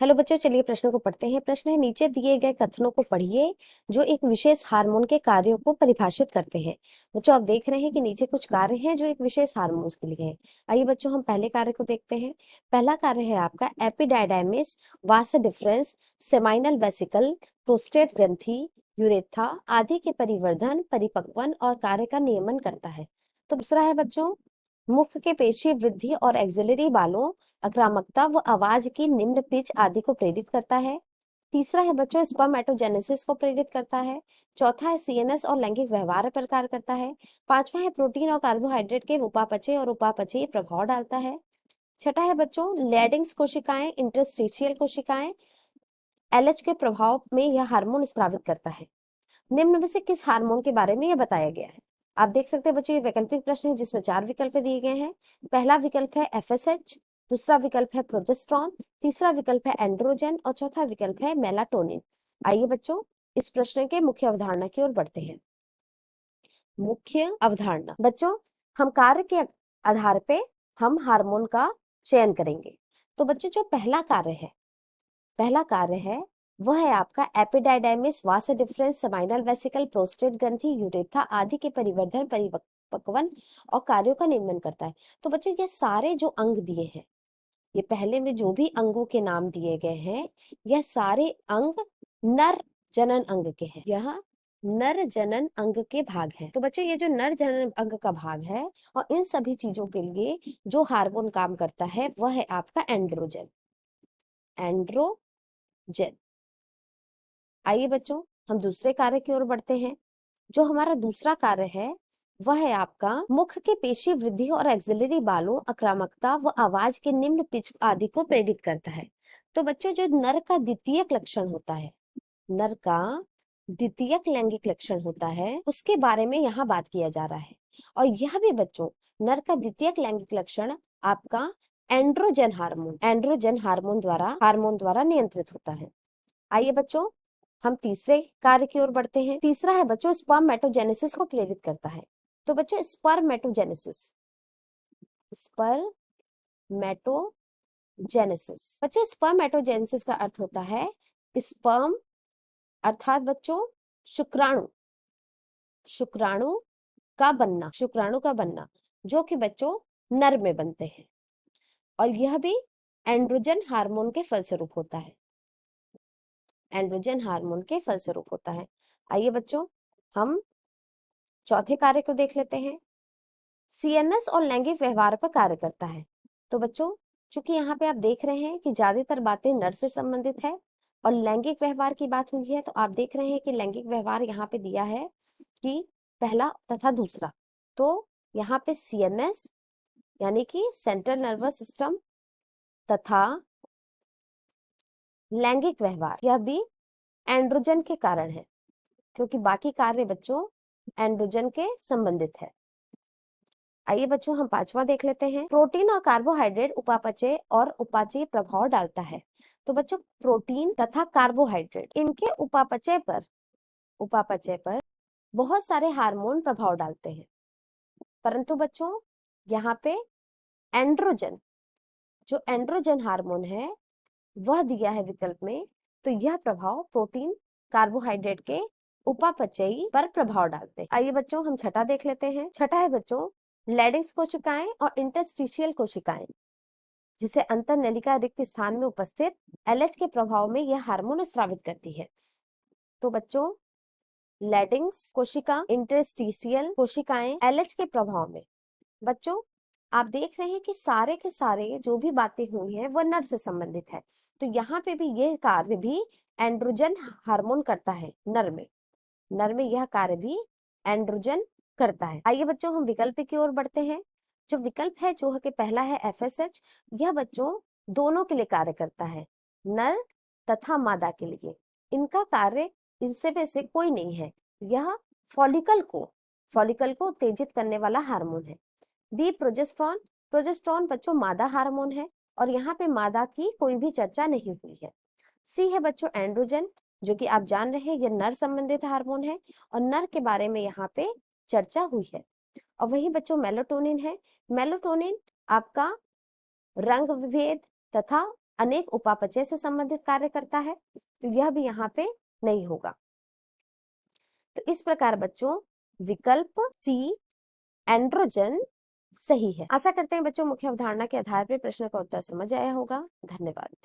Hello बच्चों, चलिए प्रश्नों को पढ़ते हैं। प्रश्न है, नीचे दिए गए कथनों को पढ़िए जो एक विशेष हार्मोन के कार्यों को परिभाषित करते हैं। बच्चों, आप देख रहे हैं कि नीचे कुछ कार्य हैं जो एक विशेष हार्मोन के लिए हैं। आइए बच्चों, हम पहले कार्य को देखते हैं। पहला कार्य है आपका एपिडायडाइमिस, vas deferens, seminal vesicle, prostate ग्रंथि, यूरेथा आदि के परिवर्धन, परिपक्वन और कार्य का नियमन करता है। तो दूसरा है बच्चों, मुख के पेशी वृद्धि और एक्सिलरी बालों, आक्रामकता व आवाज की निम्न पिच आदि को प्रेरित करता है। तीसरा है बच्चों, स्पर्मेटोजेनेसिस को प्रेरित करता है। चौथा है सीएनएस और लैंगिक व्यवहार पर कार्य करता है। पांचवा है प्रोटीन और कार्बोहाइड्रेट के उपापचय और उपापचयी प्रभाव डालता है। छठा है बच्चों, लेडिंग्स कोशिकाएं, इंटरस्टिशियल कोशिकाएं, एलएच के प्रभाव में यह हार्मोन स्रावित करता है। निम्न में से किस हार्मोन के बारे में यह बताया गया है? आप देख सकते हैं बच्चों, ये वैकल्पिक प्रश्न है जिसमें 4 विकल्प दिए गए हैं। पहला विकल्प है एफएसएच, दूसरा विकल्प है प्रोजेस्टेरॉन, तीसरा विकल्प है एंड्रोजन और चौथा विकल्प है मेलाटोनिन। आइए बच्चों, इस प्रश्न के मुख्य अवधारणा की ओर बढ़ते हैं। मुख्य अवधारणा बच्चों, हम कार्य के आधार पे हम हार्मोन का चयन करेंगे। तो बच्चों, जो पहला कार्य है वह है आपका एपिडायडाइमिस, vas deferens, seminal vesicle, prostate ग्रंथि, यूरेथा आदि के परिवर्धन, परिपक्वन और कार्यों का नियमन करता है। तो बच्चों, ये सारे जो अंग दिए हैं, ये पहले में जो भी अंगों के नाम दिए गए हैं, यह सारे अंग नर जनन अंग के हैं। यह नर जनन अंग के भाग हैं। तो बच्चों, ये जो नर जनन अंग का भाग है और इन सभी चीजों के लिए जो हार्मोन काम करता है वह है आपका एंड्रोजन। एंड्रोजन। आइए बच्चों, हम दूसरे कार्य की ओर बढ़ते हैं। जो हमारा दूसरा कार्य है वह है आपका मुख के पेशी वृद्धि और एक्सिलरी बालों, आक्रामकता व आवाज के निम्न पिच आदि को प्रेरित करता है। तो बच्चों, जो नर का द्वितीयक लक्षण होता है, नर का द्वितीयक लैंगिक लक्षण होता है, उसके बारे में यहाँ बात किया जा रहा है। और यह भी बच्चों, नर का द्वितीयक लैंगिक लक्षण आपका एंड्रोजन हार्मोन द्वारा नियंत्रित होता है। आइए बच्चों, हम तीसरे कार्य की ओर बढ़ते हैं। तीसरा है बच्चों, स्पर्मेटोजेनेसिस को प्रेरित करता है। तो बच्चों, स्पर्मेटोजेनेसिस का अर्थ होता है स्पर्म, अर्थात बच्चों शुक्राणु का बनना, जो कि बच्चों नर में बनते हैं। और यह भी एंड्रोजन हार्मोन के फलस्वरूप होता है। आइए बच्चों, हम चौथे कार्य को देख लेते हैं। सीएनएस और लैंगिक व्यवहार पर कार्य करता है। तो बच्चों, चूंकि यहाँ पे आप देख रहे हैं कि ज्यादातर बातें नर से संबंधित है और लैंगिक व्यवहार की बात हुई है, तो आप देख रहे हैं कि लैंगिक व्यवहार यहाँ पे दिया है कि पहला तथा दूसरा। तो यहाँ पे सीएनएस यानी कि सेंट्रल नर्वस सिस्टम तथा लैंगिक व्यवहार, यह भी एंड्रोजन के कारण है, क्योंकि बाकी कार्य बच्चों एंड्रोजन के संबंधित है। आइए बच्चों, हम पांचवा देख लेते हैं। प्रोटीन और कार्बोहाइड्रेट उपापचय और उपापचयी प्रभाव डालता है। तो बच्चों, प्रोटीन तथा कार्बोहाइड्रेट, इनके उपापचय पर बहुत सारे हार्मोन प्रभाव डालते हैं, परंतु बच्चों यहाँ पे एंड्रोजन हार्मोन है वह दिया है विकल्प में। तो यह प्रभाव प्रोटीन कार्बोहाइड्रेट के उपापचयी पर प्रभाव डालते हैं। आइए बच्चों, हम छठा देख लेते हैं। छठा है बच्चों, लेडिंग्स कोशिकाएं और इंटरस्टिशियल कोशिकाएं, जिसे अंतरनलिका रिक्त स्थान में उपस्थित एलएच के प्रभाव में यह हार्मोन स्रावित करती है। तो बच्चों, लेडिंग्स कोशिका, इंटरस्टिशियल कोशिकाएं एलएच के प्रभाव में, बच्चों आप देख रहे हैं कि सारे के सारे जो भी बातें हुई हैं वह नर से संबंधित है। तो यहाँ पे भी यह कार्य भी एंड्रोजन हार्मोन करता है। नर में यह कार्य भी एंड्रोजन करता है। आइए बच्चों, हम विकल्प की ओर बढ़ते हैं। जो विकल्प है जो है कि पहला है एफएसएच, यह बच्चों दोनों के लिए कार्य करता है, नर तथा मादा के लिए। इनका कार्य इनसे में से कोई नहीं है, यह फॉलिकल को उत्तेजित करने वाला हार्मोन है। बी प्रोजेस्ट्रॉन बच्चों मादा हार्मोन है और यहाँ पे मादा की कोई भी चर्चा नहीं हुई है। सी है बच्चों एंड्रोजन, जो कि आप जान रहे हैं ये नर संबंधित हार्मोन है और नर के बारे में यहाँ पे चर्चा हुई है। और वही बच्चों मेलाटोनिन है। मेलाटोनिन आपका रंग विभेद तथा अनेक उपापचय से संबंधित कार्य करता है, तो यह भी यहाँ पे नहीं होगा। तो इस प्रकार बच्चों विकल्प सी एंड्रोजन सही है। आशा करते हैं बच्चों मुख्य अवधारणा के आधार पर प्रश्न का उत्तर समझ आया होगा। धन्यवाद।